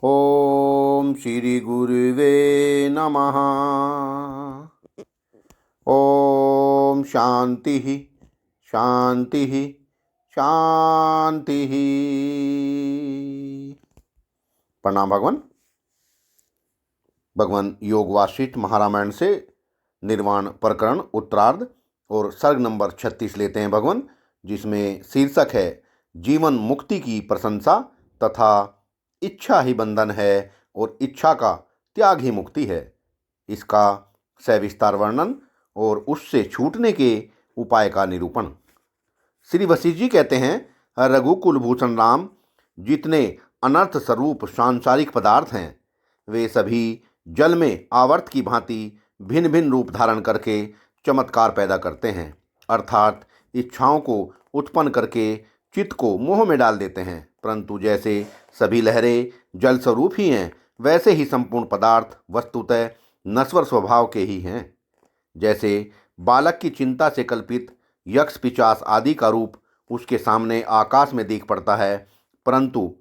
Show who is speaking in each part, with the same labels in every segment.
Speaker 1: ओम श्री गुरुवे नमः। ओम शांति शांति शांति। प्रणाम भगवान। भगवान योग वासिष्ठ महारामायण से निर्वाण प्रकरण उत्तरार्ध और सर्ग नंबर 36 लेते हैं भगवान, जिसमें शीर्षक है जीवन मुक्ति की प्रशंसा तथा इच्छा ही बंधन है और इच्छा का त्याग ही मुक्ति है। इसका सविस्तार वर्णन और उससे छूटने के उपाय का निरूपण। श्री वशिष्ठ जी कहते हैं, रघुकुल भूषण राम, जितने अनर्थ स्वरूप सांसारिक पदार्थ हैं वे सभी जल में आवर्त की भांति भिन्न भिन्न रूप धारण करके चमत्कार पैदा करते हैं, अर्थात इच्छाओं को उत्पन्न करके चित्त को मोह में डाल देते हैं। परंतु जैसे सभी लहरें जल स्वरूप ही हैं, वैसे ही संपूर्ण पदार्थ वस्तुतः नश्वर स्वभाव के ही हैं। जैसे बालक की चिंता से कल्पित यक्ष पिशाच आदि का रूप उसके सामने आकाश में दिख पड़ता है, परंतु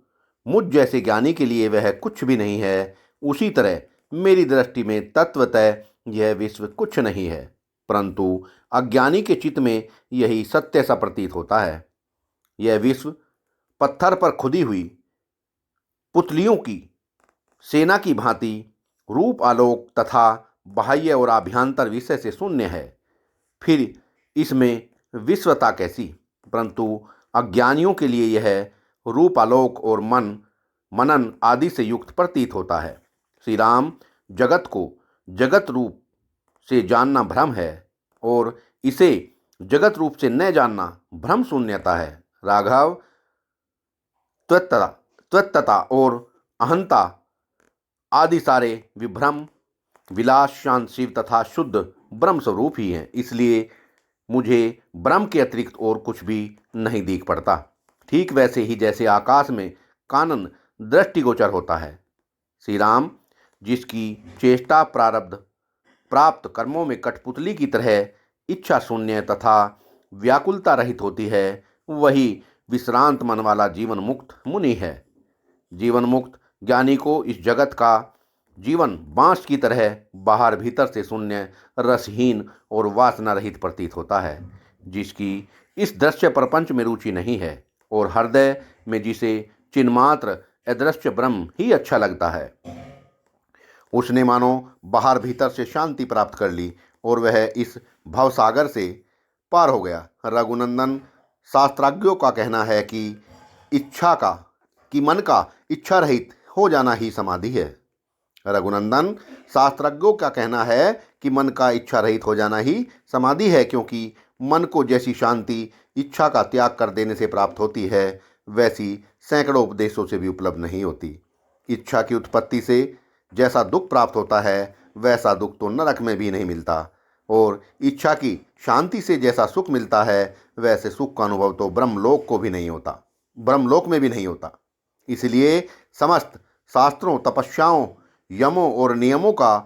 Speaker 1: मुझ जैसे ज्ञानी के लिए वह कुछ भी नहीं है, उसी तरह मेरी दृष्टि में तत्वतः यह विश्व कुछ नहीं है, परंतु अज्ञानी के चित्त में यही सत्य सा प्रतीत होता है। यह विश्व पत्थर पर खुदी हुई पुतलियों की सेना की भांति रूप आलोक तथा बाह्य और आभ्यंतर विषय से शून्य है। फिर इसमें विश्वता कैसी? परंतु अज्ञानियों के लिए यह रूप आलोक और मनन आदि से युक्त प्रतीत होता है। श्री राम, जगत को जगत रूप से जानना भ्रम है और इसे जगत रूप से न जानना भ्रम शून्यता है। राघव, त्वत्तता और अहंता आदि सारे विभ्रम विलास शांत शिव तथा शुद्ध ब्रह्म स्वरूप ही हैं। इसलिए मुझे ब्रह्म के अतिरिक्त और कुछ भी नहीं दिख पड़ता। ठीक वैसे ही जैसे आकाश में कानन दृष्टिगोचर होता है। श्री राम, जिसकी चेष्टा प्रारब्ध प्राप्त कर्मों में कठपुतली की तरह इच्छा शून्य तथा व्याकुलता रहित होती है, वही विश्रांत मन वाला जीवन मुक्त मुनि है। जीवन मुक्त ज्ञानी को इस जगत का जीवन बांस की तरह बाहर भीतर से शून्य, रसहीन और वासना रहित प्रतीत होता है। जिसकी इस दृश्य प्रपंच में रुचि नहीं है और हृदय में जिसे चिन्मात्र अदृश्य ब्रह्म ही अच्छा लगता है, उसने मानो बाहर भीतर से शांति प्राप्त कर ली और वह इस भवसागर से पार हो गया। रघुनंदन, शास्त्राज्ञों का कहना है कि मन का इच्छा रहित हो जाना ही समाधि है। रघुनंदन, शास्त्रज्ञों का कहना है कि मन का इच्छा रहित हो जाना ही समाधि है, क्योंकि मन को जैसी शांति इच्छा का त्याग कर देने से प्राप्त होती है, वैसी सैकड़ों उपदेशों से भी उपलब्ध नहीं होती। इच्छा की उत्पत्ति से जैसा दुख प्राप्त होता है, वैसा दुख तो नरक में भी नहीं मिलता, और इच्छा की शांति से जैसा सुख मिलता है, वैसे सुख का अनुभव तो ब्रह्मलोक को भी नहीं होता, ब्रह्मलोक में भी नहीं होता। इसलिए समस्त शास्त्रों, तपस्याओं, यमों और नियमों का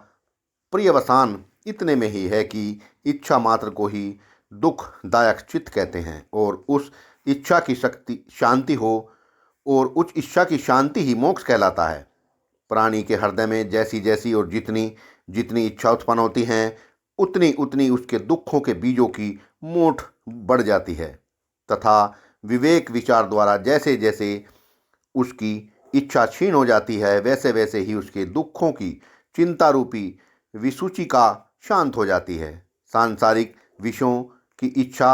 Speaker 1: पर्यवसान इतने में ही है कि इच्छा मात्र को ही दुखदायक चित्त कहते हैं, और उस इच्छा की शक्ति शांति हो और उच्च इच्छा की शांति ही मोक्ष कहलाता है। प्राणी के हृदय में जैसी जैसी और जितनी जितनी इच्छा उत्पन्न होती हैं, उतनी उतनी उसके दुखों के बीजों की मूठ बढ़ जाती है, तथा विवेक विचार द्वारा जैसे जैसे उसकी इच्छा क्षीण हो जाती है, वैसे वैसे ही उसके दुखों की चिंता रूपी विसूचिका शांत हो जाती है। सांसारिक विषयों की इच्छा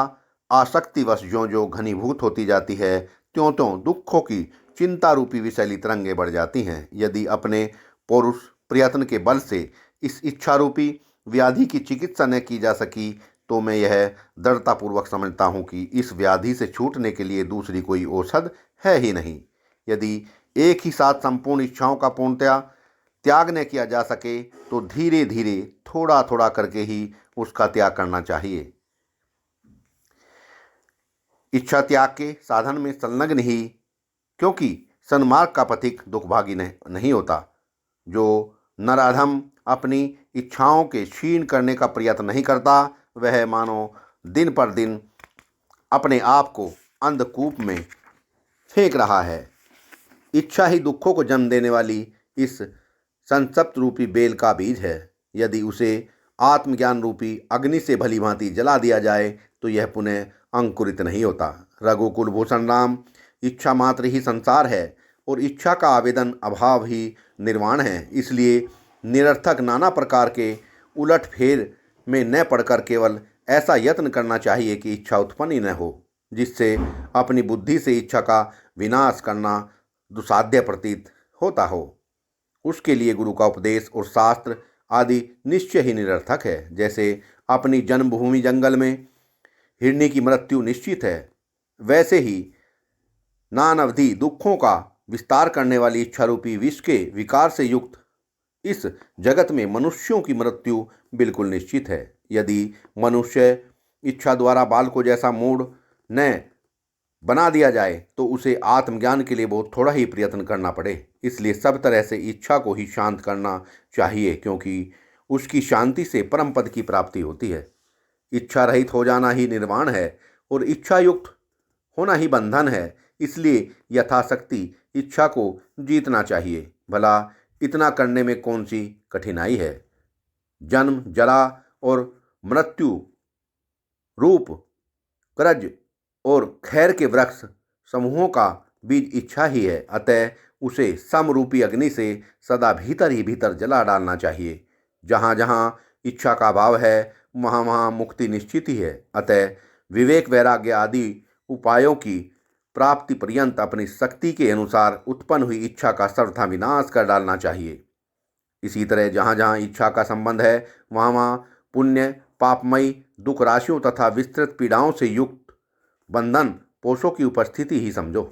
Speaker 1: आसक्तिवश जो जो घनीभूत होती जाती है, त्यों त्यों दुखों की चिंता रूपी विषैली तरंगे बढ़ जाती हैं। यदि अपने पौरुष प्रयत्न के बल से इस इच्छा रूपी व्याधि की चिकित्सा न की जा सकी, तो मैं यह दृढ़तापूर्वक समझता हूँ कि इस व्याधि से छूटने के लिए दूसरी कोई औषध है ही नहीं। यदि एक ही साथ संपूर्ण इच्छाओं का पूर्णतया त्याग न किया जा सके, तो धीरे धीरे थोड़ा थोड़ा करके ही उसका त्याग करना चाहिए। इच्छा त्याग के साधन में संलग्न ही, क्योंकि सन्मार्ग का पथिक दुखभागी नहीं होता। जो नराधम अपनी इच्छाओं के क्षीण करने का प्रयत्न नहीं करता, वह मानो दिन पर दिन अपने आप को अंधकूप में फेंक रहा है। इच्छा ही दुखों को जन्म देने वाली इस संसप्त रूपी बेल का बीज है। यदि उसे आत्मज्ञान रूपी अग्नि से भली भांति जला दिया जाए तो यह पुनः अंकुरित नहीं होता। रघुकुल भूषण राम, इच्छा मात्र ही संसार है और इच्छा का आवेदन अभाव ही निर्वाण है। इसलिए निरर्थक नाना प्रकार के उलट फेर में न पड़कर केवल ऐसा यत्न करना चाहिए कि इच्छा उत्पन्न ही न हो, जिससे अपनी बुद्धि से इच्छा का विनाश करना दुसाध्य प्रतीत होता हो। उसके लिए गुरु का उपदेश और शास्त्र आदि निश्चय ही निरर्थक है। जैसे अपनी जन्मभूमि जंगल में हिरनी की मृत्यु निश्चित है, वैसे ही नानवधि दुखों का विस्तार करने वाली इच्छा रूपी विष के विकार से युक्त इस जगत में मनुष्यों की मृत्यु बिल्कुल निश्चित है। यदि मनुष्य इच्छा द्वारा बाल को जैसा मूढ़ न बना दिया जाए तो उसे आत्मज्ञान के लिए बहुत थोड़ा ही प्रयत्न करना पड़े। इसलिए सब तरह से इच्छा को ही शांत करना चाहिए, क्योंकि उसकी शांति से परम पद की प्राप्ति होती है। इच्छा रहित हो जाना ही निर्वाण है और इच्छा युक्त होना ही बंधन है। इसलिए यथाशक्ति इच्छा को जीतना चाहिए। भला इतना करने में कौन सी कठिनाई है। जन्म, जरा और मृत्यु रूप करज और खैर के वृक्ष समूहों का बीज इच्छा ही है। अतः उसे समरूपी अग्नि से सदा भीतर ही भीतर जला डालना चाहिए। जहाँ जहाँ इच्छा का भाव है वहाँ वहाँ मुक्ति निश्चित ही है। अतः विवेक, वैराग्य आदि उपायों की प्राप्ति पर्यंत अपनी शक्ति के अनुसार उत्पन्न हुई इच्छा का सर्वथा विनाश कर डालना चाहिए। इसी तरह जहाँ जहाँ इच्छा का संबंध है वहाँ वहाँ पुण्य, पापमयी दुख राशियों तथा विस्तृत पीड़ाओं से युक्त बंधन पोषों की उपस्थिति ही समझो।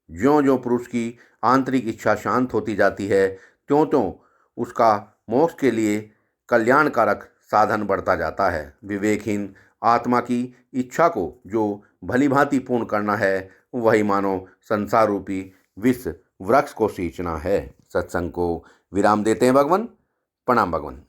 Speaker 1: ज्यों ज्यों पुरुष की आंतरिक इच्छा शांत होती जाती है त्यों त्यों उसका मोक्ष के लिए कल्याणकारक साधन बढ़ता जाता है। विवेकहीन आत्मा की इच्छा को जो भली भांति पूर्ण करना है वही मानो संसार रूपी विष वृक्ष को सींचना है। सत्संग को विराम देते हैं भगवान। प्रणाम भगवान।